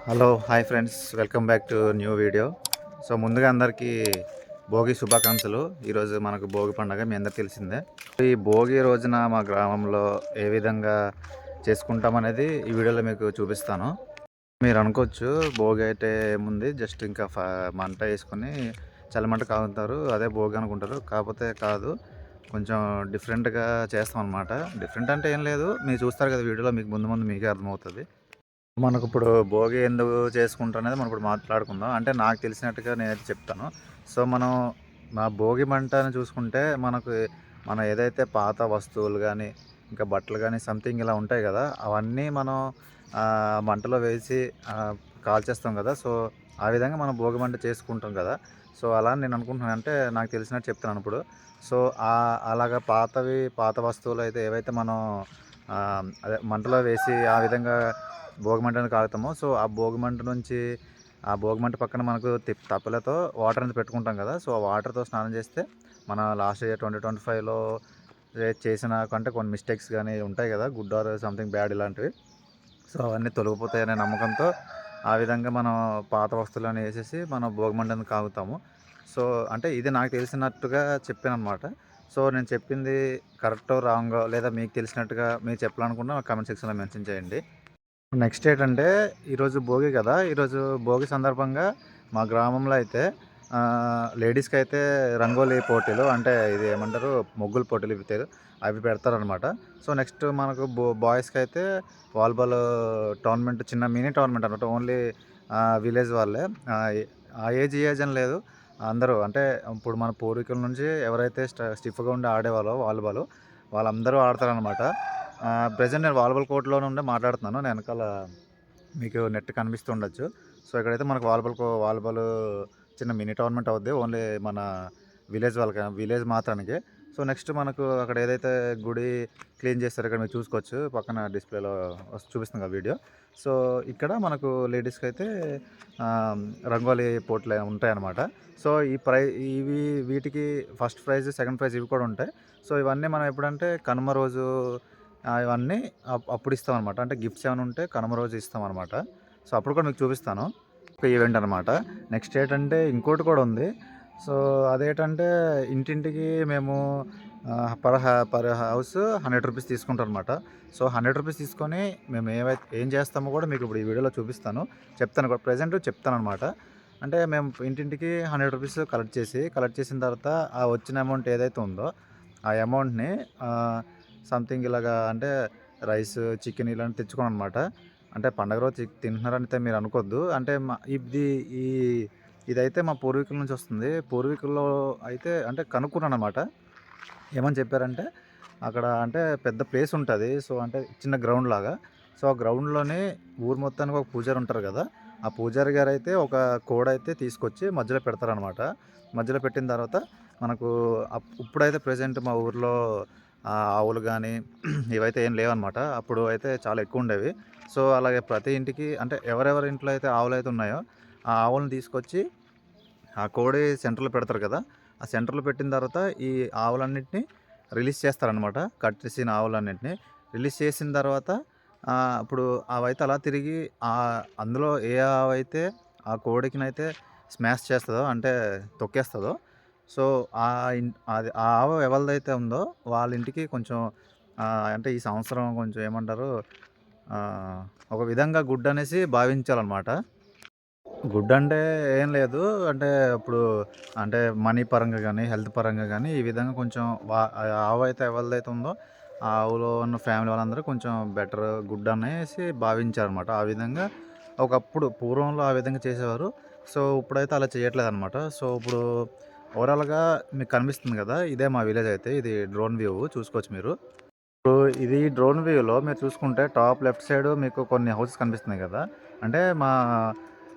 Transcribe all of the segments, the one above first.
Hello hi friends, welcome back to new video. So ముందుగా అందరికీ భోగి శుభాకాంక్షలు. ఈరోజు మనకు భోగి పండుగ మీ అందరికి తెలిసిందే. ఈ భోగి రోజున మా గ్రామంలో ఏ విధంగా చేసుకుంటామనేది ఈ వీడియోలో మీకు చూపిస్తాను. మీరు అనుకోవచ్చు భోగి అయితే ఏముంది, జస్ట్ ఇంకా మంట వేసుకొని చల్లమంట కాగుతారు, అదే భోగి అనుకుంటారు. కాకపోతే కాదు, కొంచెం డిఫరెంట్గా చేస్తాం అనమాట. డిఫరెంట్ అంటే ఏం లేదు, మీరు చూస్తారు కదా వీడియోలో, మీకు ముందు ముందు మీకే అర్థమవుతుంది. మనకు ఇప్పుడు భోగి ఎందుకు చేసుకుంటాం అనేది మనం ఇప్పుడు మాట్లాడుకుందాం. అంటే నాకు తెలిసినట్టుగా నేనైతే చెప్తాను. సో మనం మా భోగి మంటని చూసుకుంటే మన ఏదైతే పాత వస్తువులు కానీ, ఇంకా బట్టలు కానీ సంథింగ్ ఇలా ఉంటాయి కదా, అవన్నీ మనం మంటలో వేసి కాల్చేస్తాం కదా. సో ఆ విధంగా మనం భోగి మంట చేసుకుంటాం కదా. సో అలా నేను అనుకుంటున్నాను, అంటే నాకు తెలిసినట్టు చెప్తున్నాను ఇప్పుడు. సో అలాగా పాత వస్తువులు అయితే ఏవైతే మనం అదే మంటలో వేసి ఆ విధంగా భోగిమంటను కాలుతాము. సో ఆ భోగిమంట నుంచి ఆ భోగిమంట పక్కన మనకు తప్పలతో వాటర్ అనేది పెట్టుకుంటాం కదా. సో ఆ వాటర్తో స్నానం చేస్తే మన లాస్ట్ ఇయర్ 2025లో చేసిన కంటే కొన్ని మిస్టేక్స్ కానీ ఉంటాయి కదా, గుడ్ ఆర్ సంథింగ్ బ్యాడ్ ఇలాంటివి. సో అవన్నీ తొలగిపోతాయనే నమ్మకంతో ఆ విధంగా మనం పాత వస్తువులను వేసేసి మనం భోగిమంటను కాగుతాము. సో అంటే ఇది నాకు తెలిసినట్టుగా చెప్పాను అనమాట. సో నేను చెప్పింది కరెక్టో రాంగో, లేదా మీకు తెలిసినట్టుగా మీరు చెప్పాలనుకున్నా కామెంట్ సెక్షన్లో మెన్షన్ చేయండి. నెక్స్ట్ ఏంటంటే, ఈరోజు భోగి కదా. ఈరోజు భోగి సందర్భంగా మా గ్రామంలో అయితే లేడీస్కి అయితే రంగోలీ పోటీలు, అంటే ఇది ఏమంటారు, ముగ్గుల పోటీలు అవి పెడతారనమాట. సో నెక్స్ట్ మనకు బాయ్స్కి అయితే వాలీబాల్ టోర్నమెంట్, చిన్న మినీ టోర్నమెంట్ అనమాట. ఓన్లీ విలేజ్ వాళ్ళే, ఆ ఏజ్ అని లేదు, అందరూ. అంటే ఇప్పుడు మన పూర్వీకుల నుంచి ఎవరైతే స్టిఫ్గా ఉండి ఆడేవాళ్ళో వాలీబాల్, వాళ్ళందరూ ఆడతారనమాట. ప్రెజెంట్ నేను వాలీబాల్ కోర్ట్లోనే ఉండే మాట్లాడుతున్నాను. నేను వెనకాల మీకు నెట్ కనిపిస్తూ ఉండొచ్చు. సో ఇక్కడైతే మనకు వాలీబాల్ చిన్న మినీ టోర్నమెంట్ అవుద్ది, ఓన్లీ మన విలేజ్ మాత్రానికి. సో నెక్స్ట్ మనకు అక్కడ ఏదైతే గుడి క్లీన్ చేస్తారో ఇక్కడ మీరు చూసుకోవచ్చు, పక్కన డిస్ప్లేలో చూపిస్తుంది కదా వీడియో. సో ఇక్కడ మనకు లేడీస్కి అయితే రంగోలీ పోటీలు ఉంటాయన్నమాట. సో వీటికి ఫస్ట్ ప్రైజ్, సెకండ్ ప్రైజ్ ఇవి కూడా ఉంటాయి. సో ఇవన్నీ మనం ఎప్పుడంటే కనుమ రోజు ఇవన్నీ అప్పుడు ఇస్తామన్నమాట. అంటే గిఫ్ట్స్ ఏమైనా ఉంటే కనుమ రోజు ఇస్తామన్నమాట. సో అప్పుడు కూడా మీకు చూపిస్తాను, ఒక ఈవెంట్ అనమాట. నెక్స్ట్ ఏంటంటే ఇంకోటి కూడా ఉంది. సో అదేంటంటే ఇంటింటికి మేము పర్ హౌస్ 100 రూపీస్ తీసుకుంటాం అనమాట. సో 100 రూపీస్ తీసుకొని మేము ఏం చేస్తామో కూడా మీకు ఇప్పుడు ఈ వీడియోలో చెప్తాను కూడా, ప్రజెంట్ చెప్తాను అనమాట. అంటే మేము ఇంటింటికి 100 రూపీస్ కలెక్ట్ చేసిన తర్వాత ఆ వచ్చిన అమౌంట్ ఏదైతే ఉందో ఆ అమౌంట్ని సంథింగ్ ఇలాగా, అంటే రైస్, చికెన్ ఇలాంటివి తెచ్చుకోను అనమాట. అంటే పండగ రోజు తింటున్నారంటే మీరు అనుకోవద్దు. అంటే ఇదైతే మా పూర్వీకుల నుంచి వస్తుంది. పూర్వీకుల్లో అయితే అంటే కనుక్కున్నాను అనమాట. ఏమని చెప్పారంటే, అక్కడ అంటే పెద్ద ప్లేస్ ఉంటుంది. సో అంటే చిన్న గ్రౌండ్ లాగా. సో ఆ గ్రౌండ్లోనే ఊరు మొత్తానికి ఒక పూజారి ఉంటారు కదా, ఆ పూజారి గారు అయితే ఒక కోడ అయితే తీసుకొచ్చి మధ్యలో పెడతారనమాట. మధ్యలో పెట్టిన తర్వాత మనకు ఇప్పుడైతే ప్రజెంట్ మా ఊర్లో ఆవులు కానీ ఇవైతే ఏం లేవన్నమాట. అప్పుడు అయితే చాలా ఎక్కువ ఉండేవి. సో అలాగే ప్రతి ఇంటికి, అంటే ఎవరెవరి ఇంట్లో అయితే ఆవులు అయితే ఉన్నాయో ఆ ఆవులను తీసుకొచ్చి ఆ కోడి సెంటర్లో పెడతారు కదా, ఆ సెంటర్లో పెట్టిన తర్వాత ఈ ఆవులన్నింటినీ రిలీజ్ చేస్తారనమాట. కట్ చేసిన ఆవులన్నింటినీ రిలీజ్ చేసిన తర్వాత ఇప్పుడు అవైతే అలా తిరిగి అందులో ఏ ఆవు అయితే ఆ కోడికినైతే స్మాష్ చేస్తుందో, అంటే తొక్కేస్తుందో, సో అది ఆ ఆవు ఎవరిదైతే ఉందో వాళ్ళ ఇంటికి కొంచెం అంటే ఈ సంవత్సరం కొంచెం ఏమంటారు, ఒక విధంగా గుడ్ అనేసి భావించాలన్నమాట. గుడ్ అంటే ఏం లేదు, అంటే ఇప్పుడు అంటే మనీ పరంగా కానీ, హెల్త్ పరంగా కానీ, ఈ విధంగా కొంచెం ఆవు అయితే ఎవరిదైతే ఉందో ఆ ఆవులో ఉన్న ఫ్యామిలీ వాళ్ళందరూ కొంచెం బెటర్, గుడ్ అనేసి భావించారనమాట. ఆ విధంగా ఒకప్పుడు పూర్వంలో ఆ విధంగా చేసేవారు. సో ఇప్పుడైతే అలా చేయట్లేదు అనమాట. సో ఇప్పుడు ఓవరాల్గా మీకు కనిపిస్తుంది కదా, ఇదే మా విలేజ్ అయితే. ఇది డ్రోన్ వ్యూ చూసుకోవచ్చు మీరు. ఇప్పుడు ఇది డ్రోన్ వ్యూలో మీరు చూసుకుంటే టాప్ లెఫ్ట్ సైడ్ మీకు కొన్ని హౌసెస్ కనిపిస్తున్నాయి కదా. అంటే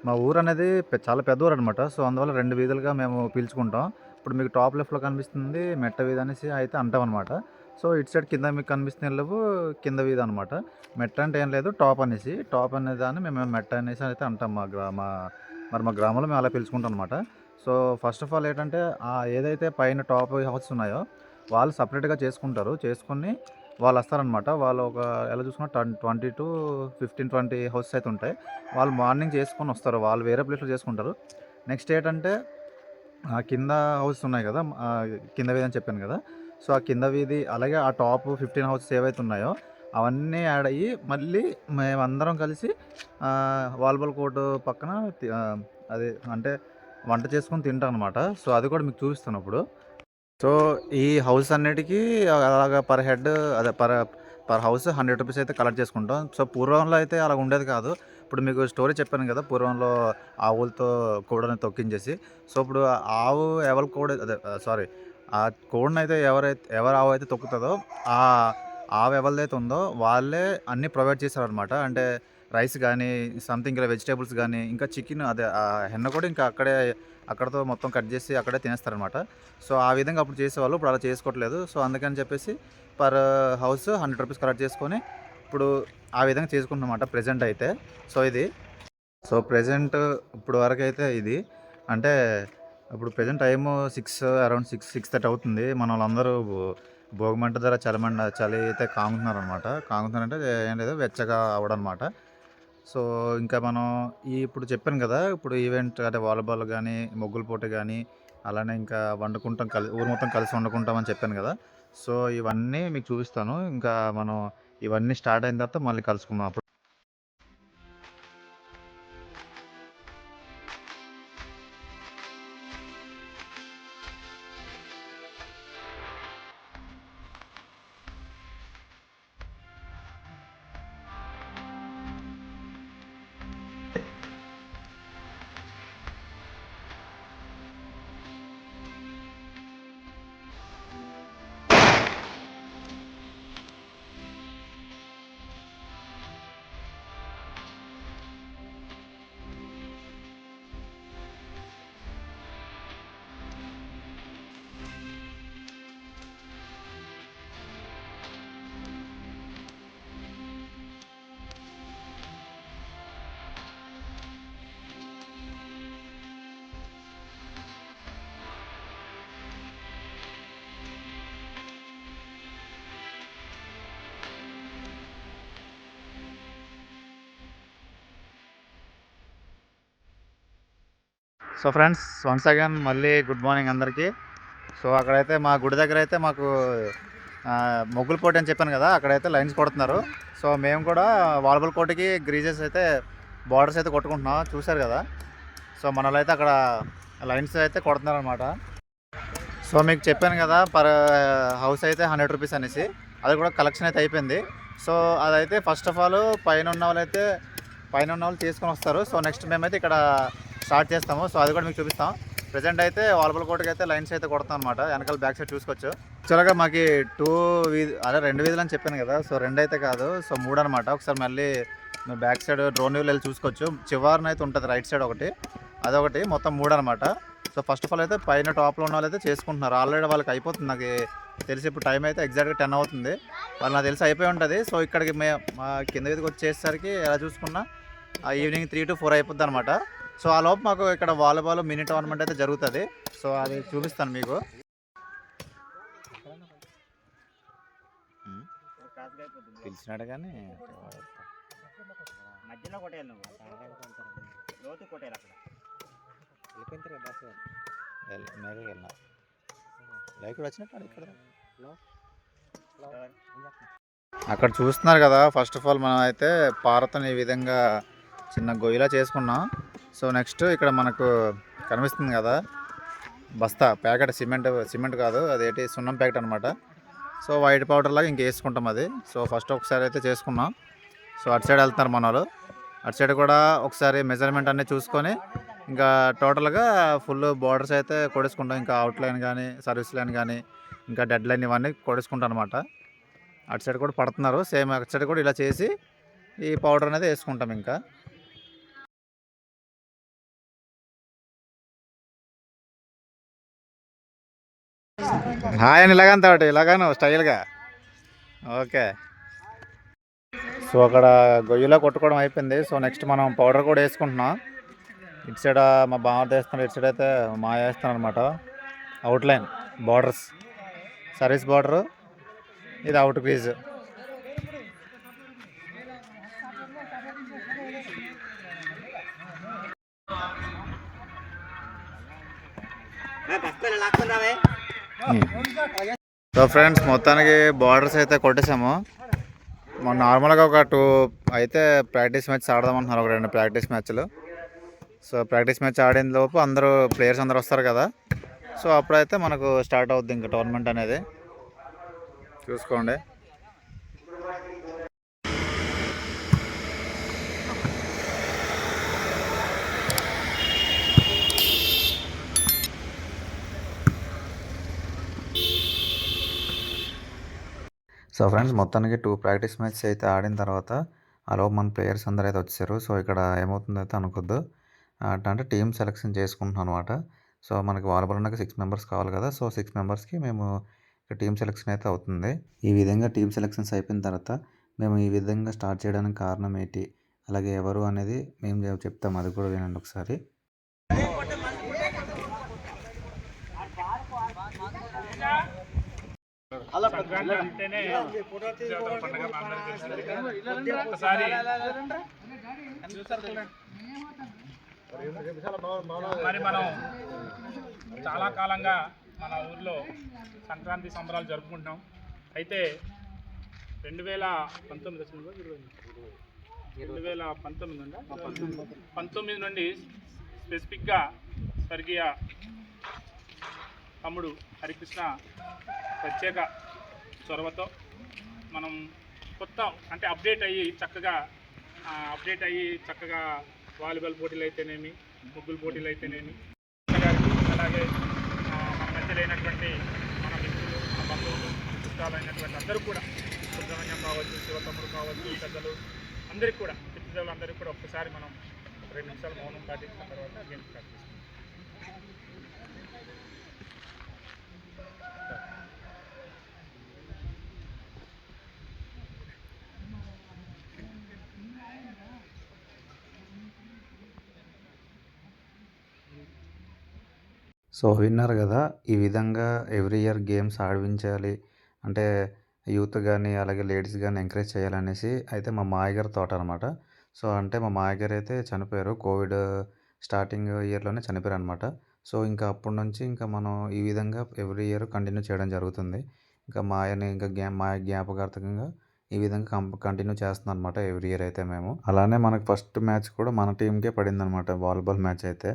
మా ఊరు అనేది చాలా పెద్ద ఊరు అనమాట. సో అందువల్ల 2 వీధులుగా మేము పీల్చుకుంటాం. ఇప్పుడు మీకు టాప్ లెఫ్ట్లో కనిపిస్తుంది మెట్ట వీధి అనేసి అయితే అంటాం అనమాట. సో ఇటు సైడ్ కింద మీకు కనిపిస్తున్న లేవు కింద వీధి అనమాట. మెట్ట అంటే ఏం లేదు, టాప్ అనే దాన్ని మేము మెట్ట అనేసి అయితే అంటాం. మా గ్రామంలో మేము అలా పిలుచుకుంటాం అనమాట. సో ఫస్ట్ ఆఫ్ ఆల్ ఏంటంటే ఏదైతే పైన టాప్ హౌసెస్ ఉన్నాయో వాళ్ళు సపరేట్గా చేసుకుంటారు. చేసుకుని వాళ్ళు వస్తారనమాట. వాళ్ళు ఒక ఎలా చూసుకున్నా 20 టు 15-20 హౌసెస్ అయితే ఉంటాయి. వాళ్ళు మార్నింగ్ చేసుకొని వస్తారు. వాళ్ళు వేరే ప్లేస్‌లో చేసుకుంటారు. నెక్స్ట్ ఏంటంటే కింద హౌసెస్ ఉన్నాయి కదా! కింద వీధి అని చెప్పాను కదా! సో, ఆ కింద వీధి అలాగే ఆ టాప్ 15 హౌసెస్ ఏవైతే ఉన్నాయో అవన్నీ యాడ్ అయ్యి మళ్ళీ మేమందరం కలిసి వాలీబాల్ కోర్టు పక్కన అది అంటే వంట చేసుకొని తింటాం అనమాట. సో, అది కూడా మీకు చూపిస్తాను ఇప్పుడు. సో, ఈ హౌస్ అన్నిటికి అలాగా పర్ హెడ్ అదే పర్ హౌస్ ₹100 అయితే కలెక్ట్ చేసుకుంటాం. సో, పూర్వంలో అయితే అలా ఉండేది కాదు. ఇప్పుడు మీకు స్టోరీ చెప్పాను కదా! పూర్వంలో ఆవులతో కోడని తొక్కించేసి. సో, ఇప్పుడు ఆవు ఎవరి కోడి అదే సారీ ఆ కోడినైతే ఎవరి ఆవు అయితే తొక్కుతదో ఆ ఆవు ఎవరిదైతే ఉందో వాళ్ళే అన్నీ ప్రొవైడ్ చేశారనమాట. అంటే రైస్ గానీ, సంథింగ్ ఇలా వెజిటబుల్స్ గానీ, ఇంకా చికెన్ అదే హెన్న కూడా ఇంకా అక్కడితో మొత్తం కట్ చేసి అక్కడే తినేస్తారనమాట. సో, ఆ విధంగా అప్పుడు చేసేవాళ్ళు. ఇప్పుడు అలా చేసుకోవట్లేదు. సో, అందుకని చెప్పేసి పర్ హౌస్ ₹100 కలెక్ట్ చేసుకొని ఇప్పుడు ఆ విధంగా చేసుకుంటున్నామన్నమాట ప్రెజెంట్ అయితే. సో, ఇది. సో, ప్రెజెంట్ ఇప్పుడు వరకైతే ఇది. అంటే ఇప్పుడు ప్రెజెంట్ టైము అరౌండ్ 6:30 అవుతుంది. మనోళ్ళందరూ భోగిమంట దగ్గర చలి అయితే కాగుతున్నారనమాట. కాగుతున్నారంటే ఏం లేదు వెచ్చగా అవ్వడనమాట. సో, ఇంకా మనం ఇప్పుడు చెప్పాను కదా! ఇప్పుడు ఈవెంట్ అంటే వాలీబాల్ గానీ, ముగ్గుల పోటీ గానీ, అలానే ఇంకా వండుకుంటాం ఊరు మొత్తం కలిసి వండుకుంటాం అని చెప్పాను కదా! సో, ఇవన్నీ మీకు చూపిస్తాను. ఇంకా మనం ఇవన్నీ స్టార్ట్ అయిన తర్వాత మళ్ళీ కలుసుకుందాం అప్పుడు. సో, ఫ్రెండ్స్ వన్స్ అగైన్ మళ్ళీ గుడ్ మార్నింగ్ అందరికీ. సో, అక్కడైతే మా గుడి దగ్గర అయితే మాకు ముగ్గుల పోటీ అని చెప్పాను కదా! అక్కడైతే లైన్స్ కొడుతున్నారు. సో, మేము కూడా వాలీబాల్ కోర్ట్‌కి గ్రీజెస్ అయితే బార్డర్స్ అయితే కొట్టుకుంటున్నాం చూశారు కదా! సో, మనోళ్ళైతే అక్కడ లైన్స్ అయితే కొడుతున్నారనమాట. సో, మీకు చెప్పాను కదా! పర్ హౌస్ అయితే ₹100 అనేసి. అది కూడా కలెక్షన్ అయితే అయిపోయింది. సో, అదైతే ఫస్ట్ ఆఫ్ ఆల్ పైన ఉన్న వాళ్ళు తీసుకొని వస్తారు. సో, నెక్స్ట్ మేమైతే ఇక్కడ స్టార్ట్ చేస్తాము. సో, అది కూడా మీకు చూపిస్తాం. ప్రెజెంట్ అయితే వాలీబాల్ కోర్ట్‌కి అయితే లైన్స్ అయితే కొడతాం అనమాట. వెనకాల బ్యాక్ సైడ్ చూసుకోవచ్చు. యాక్చువల్‌గా మాకు 2 వీధులు అని చెప్పాను కదా! సో, 2 అయితే కాదు. సో, 3 అనమాట. ఒకసారి మళ్ళీ బ్యాక్ సైడ్ డ్రోన్ వ్యూలో వెళ్ళి చూసుకోవచ్చు. చివరినైతే ఉంటుంది రైట్ సైడ్ ఒకటి, అదొకటి మొత్తం 3 అనమాట. సో, ఫస్ట్ ఆఫ్ ఆల్ అయితే పైన టాప్‌లో ఉన్న వాళ్ళైతే చేసుకుంటున్నారు. ఆల్రెడీ వాళ్ళకి అయిపోతుంది. నాకు తెలిసి ఇప్పుడు టైం అయితే ఎగ్జాక్ట్‌గా 10 అవుతుంది. వాళ్ళు నాకు తెలిసి అయిపోయి ఉంటుంది. సో, ఇక్కడికి మా కింద వీధికి వచ్చేసరికి ఎలా చూసుకున్నా ఈవినింగ్ 3-4 అయిపోద్ది అనమాట. సో, ఆ లోపు మాకు ఇక్కడ వాలీబాల్ మినీ టోర్నమెంట్ అయితే జరుగుతుంది. సో, అది చూపిస్తాను మీకు. పిలిచినాడు కానీ మధ్యలో కొట్టేయాలి నువ్వు, లోతు కొట్టేయాలి. అక్కడ మేఘకి వెళ్ళినా లైక్ కూడా వచ్చినట్టు ఇక్కడ అక్కడ చూస్తున్నారు కదా. ఫస్ట్ ఆఫ్ ఆల్ మనం అయితే పారతని ఈ విధంగా చిన్న గొయ్యిలా చేసుకున్నాం. సో, నెక్స్ట్ ఇక్కడ మనకు కనిపిస్తుంది కదా బస్తా ప్యాకెట్, సిమెంట్ కాదు అదేంటి సున్నం ప్యాకెట్ అనమాట. సో, వైట్ పౌడర్ లాగా ఇంక వేసుకుంటాం అది. సో, ఫస్ట్ ఒకసారి అయితే చేసుకున్నాం. సో, అటు సైడ్ వెళ్తున్నారు మన వాళ్ళు. అటు సైడ్ కూడా ఒకసారి మెజర్మెంట్ అన్నీ చూసుకొని ఇంకా టోటల్గా ఫుల్ బార్డర్స్ అయితే కొడేసుకుంటాం. ఇంకా అవుట్లైన్ కానీ, సర్వీస్ లైన్ కానీ, ఇంకా డెడ్ లైన్ ఇవన్నీ కొడేసుకుంటాం అనమాట. అటు సైడ్ కూడా పడుతున్నారు. సేమ్ అటు సైడ్ కూడా ఇలా చేసి ఈ పౌడర్ అనేది వేసుకుంటాం. ఇంకా హాయ్ అని ఇలాగంతా ఇలాగాను స్టైల్గా. ఓకే. సో, అక్కడ గొయ్యిలో కొట్టుకోవడం అయిపోయింది. సో, నెక్స్ట్ మనం పౌడర్ కూడా వేసుకుంటున్నాం. ఇటు సైడ్ మా బావ వేస్తున్నాడు, ఇటు సైడ్ అయితే మా వేస్తున్నాను అనమాట. అవుట్లైన్ బార్డర్స్, సర్వీస్ బార్డరు, ఇది అవుట్ క్రీజ్. సో ఫ్రెండ్స్ మొత్తానికి బార్డర్స్ అయితే కొట్టేసాము. నార్మల్గా ఒక 2 అయితే ప్రాక్టీస్ మ్యాచ్ ఆడదామంటున్నారు, ఒక 2 ప్రాక్టీస్ మ్యాచ్లు. సో ప్రాక్టీస్ మ్యాచ్ ఆడిన లోపు అందరూ ప్లేయర్స్ అందరూ వస్తారు కదా, సో అప్పుడైతే మనకు స్టార్ట్ అవుద్ది ఇంకా టోర్నమెంట్ అనేది. చూసుకోండి. సో ఫ్రెండ్స్ మొత్తానికి 2 ప్రాక్టీస్ మ్యాచెస్ అయితే ఆడిన తర్వాత లోపు మన ప్లేయర్స్ అందరూ అయితే వచ్చారు. సో ఇక్కడ ఏమవుతుందైతే అనుకోద్దు, అంటే టీమ్ సెలెక్షన్ చేసుకుంటున్నాం అనమాట. సో మనకి వాలీబాల్ అన్నాక 6 మెంబర్స్ కావాలి కదా, సో 6 మెంబర్స్కి మేము టీమ్ సెలెక్షన్ అయితే అవుతుంది. ఈ విధంగా టీమ్ సెలెక్షన్స్ అయిపోయిన తర్వాత మేము ఈ విధంగా స్టార్ట్ చేయడానికి కారణం ఏంటి, అలాగే ఎవరు అనేది మేము చెప్తాం, అది కూడా వినండి ఒకసారి. మరి మనం చాలా కాలంగా మన ఊర్లో సంక్రాంతి సంబరాలు జరుపుకుంటాం. అయితే 2019 నుండి స్పెసిఫిక్గా స్వర్గీయ తమ్ముడు హరికృష్ణ ప్రత్యేక చొరవతో మనం కొత్త అంటే అప్డేట్ అయ్యి చక్కగా వాలీబాల్ పోటీలు అయితేనేమి, ముగ్గులు పోటీలు అయితేనేమి, అలాగే మన మధ్య లేనటువంటి మన మిత్రులు, మన బంధువులు, చుట్టాలైనటువంటి అందరూ కూడా, సుబ్రహ్మణ్యం కావచ్చు, శివతమ్ముడు కావచ్చు, పెద్దలు అందరికీ కూడా, చిత్తజవులందరికీ కూడా ఒక్కసారి మనం 2 నిమిషాలు మౌనం పాటించిన తర్వాత గేమ్ స్టార్ట్ చేస్తాం. సో విన్నారు కదా, ఈ విధంగా ఎవ్రీ ఇయర్ గేమ్స్ ఆడిపించాలి అంటే యూత్ కానీ అలాగే లేడీస్ కానీ ఎంకరేజ్ చేయాలనేసి అయితే మా మాయగారి తోట అనమాట. సో అంటే మా మాయగారు అయితే చనిపోయారు, కోవిడ్ స్టార్టింగ్ ఇయర్లోనే చనిపోయారు అనమాట. సో ఇంకా అప్పటి నుంచి ఇంకా మనం ఈ విధంగా ఎవ్రీ ఇయర్ కంటిన్యూ చేయడం జరుగుతుంది. ఇంకా మాయని ఇంకా మాయ జ్ఞాపకార్థకంగా ఈ విధంగా కంటిన్యూ చేస్తున్నాం అనమాట ఎవ్రీ ఇయర్ అయితే మేము. అలానే మనకు ఫస్ట్ మ్యాచ్ కూడా మన టీంకే పడింది అనమాట, వాలీబాల్ మ్యాచ్ అయితే.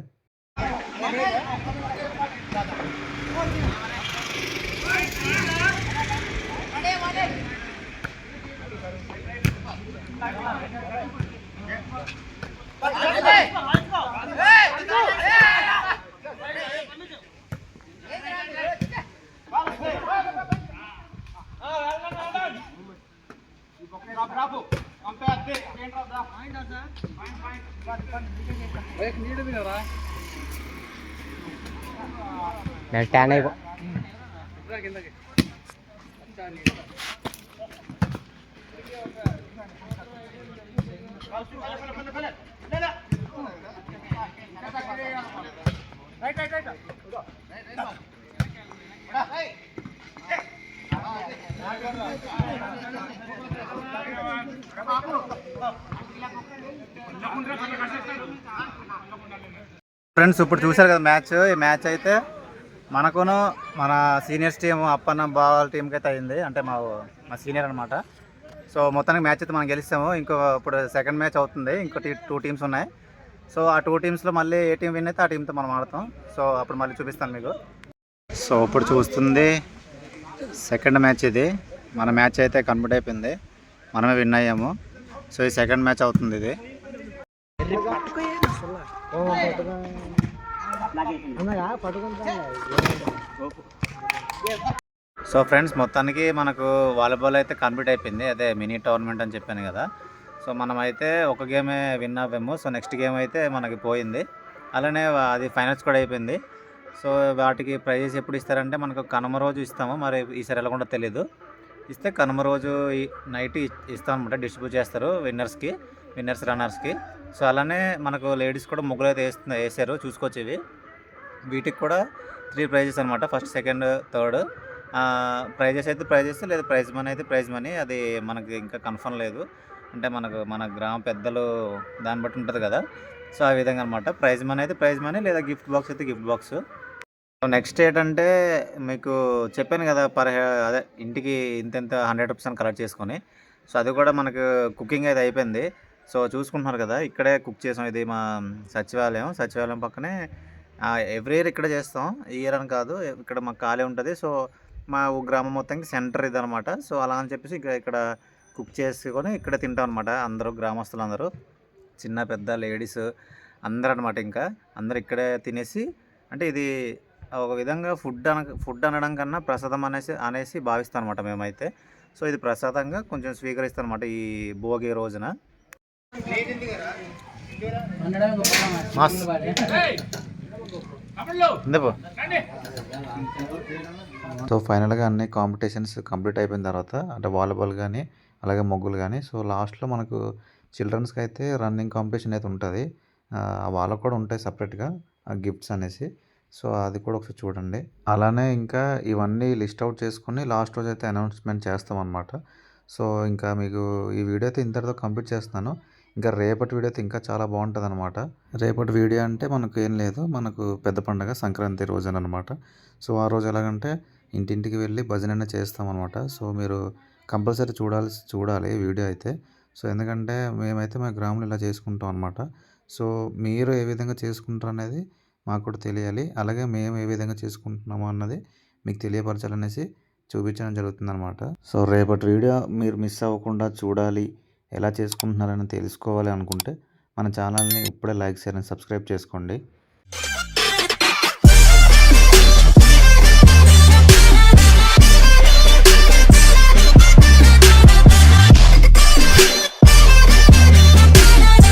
ట్యాన్ అయిపో ఫ్రెండ్స్ ఇప్పుడు చూశారు కదా మ్యాచ్. ఈ మ్యాచ్ అయితే మనకును మన సీనియర్స్ టీం అప్పన్న బావాల టీంకి అయితే అయింది, అంటే మా సీనియర్ అనమాట. సో మొత్తానికి మ్యాచ్ అయితే మనం గెలిస్తాము. ఇప్పుడు సెకండ్ మ్యాచ్ అవుతుంది, ఇంకో 2 టీమ్స్ ఉన్నాయి. సో ఆ 2 టీమ్స్లో మళ్ళీ ఏ టీం విన్ అయితే ఆ టీంతో మనం ఆడతాం. సో అప్పుడు మళ్ళీ చూపిస్తాను మీకు. సో ఇప్పుడు చూస్తుంది సెకండ్ మ్యాచ్ ఇది. మన మ్యాచ్ అయితే కంప్లీట్ అయిపోయింది, మనమే విన్ అయ్యాము. సో ఈ సెకండ్ మ్యాచ్ అవుతుంది ఇది. సో ఫ్రెండ్స్ మొత్తానికి మనకు వాలీబాల్ అయితే కంప్లీట్ అయిపోయింది, అదే మినీ టోర్నమెంట్ అని చెప్పాను కదా. సో మనం అయితే ఒక గేమే విన్ అవ్వాము. సో నెక్స్ట్ గేమ్ అయితే మనకి పోయింది, అలానే అది ఫైనల్స్ కూడా అయిపోయింది. సో వాటికి ప్రైజెస్ ఎప్పుడు ఇస్తారంటే మనకు కనుమ రోజు ఇస్తాము, మరి ఈసారి ఎలా కూడా తెలీదు. ఇస్తే కనుమ రోజు నైట్ ఇస్తాం అనమాట, డిస్ట్రిబ్యూట్ చేస్తారు విన్నర్స్ రన్నర్స్కి. సో అలానే మనకు లేడీస్ కూడా ముగ్గులు అయితే వేసారు, చూసుకోవచ్చు. వీటికి కూడా 3 ప్రైజెస్ అనమాట, ఫస్ట్, సెకండ్, థర్డ్. ప్రైజెస్ అయితే ప్రైజెస్, లేదా ప్రైజ్ మనీ అయితే ప్రైజ్ మనీ, అది మనకి ఇంకా కన్ఫర్మ్ లేదు. అంటే మన గ్రామ పెద్దలు దాన్ని బట్టి ఉంటుంది కదా. సో ఆ విధంగా అనమాట, ప్రైజ్ మనీ అయితే ప్రైజ్ మనీ, లేదా గిఫ్ట్ బాక్స్ అయితే గిఫ్ట్ బాక్స్. సో నెక్స్ట్ ఏంటంటే మీకు చెప్పాను కదా అదే ఇంటికి ఇంత 100% కలెక్ట్ చేసుకొని, సో అది కూడా మనకు కుకింగ్ అయితే అయిపోయింది. సో చూసుకుంటున్నారు కదా, ఇక్కడే కుక్ చేసాం. ఇది మా సచివాలయం పక్కనే ఎవ్రీ ఇయర్ ఇక్కడే చేస్తాం. ఈ ఇయర్ అని కాదు, ఇక్కడ మాకు ఖాళీ ఉంటుంది. సో మా గ్రామం మొత్తానికి సెంటర్ ఇది అనమాట. సో అలా అని చెప్పేసి ఇక్కడ కుక్ చేసుకొని ఇక్కడ తింటాం అనమాట. అందరూ గ్రామస్తులు అందరూ, చిన్న పెద్ద లేడీస్ అందరూ అనమాట. ఇంకా అందరు ఇక్కడే తినేసి, అంటే ఇది ఒక విధంగా ఫుడ్ అనడం కన్నా ప్రసాదం అనేసి భావిస్తాం అనమాట మేమైతే. సో ఇది ప్రసాదంగా కొంచెం స్వీకరిస్తాం అనమాట ఈ భోగి రోజున. సో ఫైనల్గా అన్ని కాంపిటీషన్స్ కంప్లీట్ అయిపోయిన తర్వాత, అంటే వాలీబాల్ కానీ అలాగే ముగ్గులు కానీ, సో లాస్ట్లో మనకు చిల్డ్రన్స్కి అయితే రన్నింగ్ కాంపిటీషన్ అయితే ఉంటుంది. వాళ్ళకు కూడా ఉంటాయి సపరేట్గా గిఫ్ట్స్ అనేసి. సో అది కూడా ఒకసారి చూడండి. అలానే ఇంకా ఇవన్నీ లిస్ట్ అవుట్ చేసుకుని లాస్ట్ రోజు అయితే అనౌన్స్మెంట్ చేస్తామన్నమాట. సో ఇంకా మీకు ఈ వీడియో అయితే ఇంతటితో కంప్లీట్ చేస్తున్నాను. ఇంకా రేపటి వీడియో అయితే ఇంకా చాలా బాగుంటుంది అనమాట. రేపటి వీడియో అంటే మనకు ఏం లేదు, మనకు పెద్ద పండుగ సంక్రాంతి రోజున అనమాట. సో ఆ రోజు ఎలాగంటే ఇంటింటికి వెళ్ళి భజన చేస్తామన్నమాట. సో మీరు కంపల్సరీ చూడాలి వీడియో అయితే. సో ఎందుకంటే మేమైతే మా గ్రామంలో ఇలా చేసుకుంటాం అనమాట. సో మీరు ఏ విధంగా చేసుకుంటారు అనేది మాకు కూడా తెలియాలి. అలాగే మేము ఏ విధంగా చేసుకుంటున్నామో అన్నది మీకు తెలియపరచాలనేసి చూపించడం జరుగుతుందన్నమాట. సో రేపటి వీడియో మీరు మిస్ అవ్వకుండా చూడాలి, ఎలా చేసుకుంటున్నారని తెలుసుకోవాలి అనుకుంటే మన ఛానల్ని ఇప్పుడే లైక్, షేర్ అండ్ సబ్స్క్రైబ్ చేసుకోండి.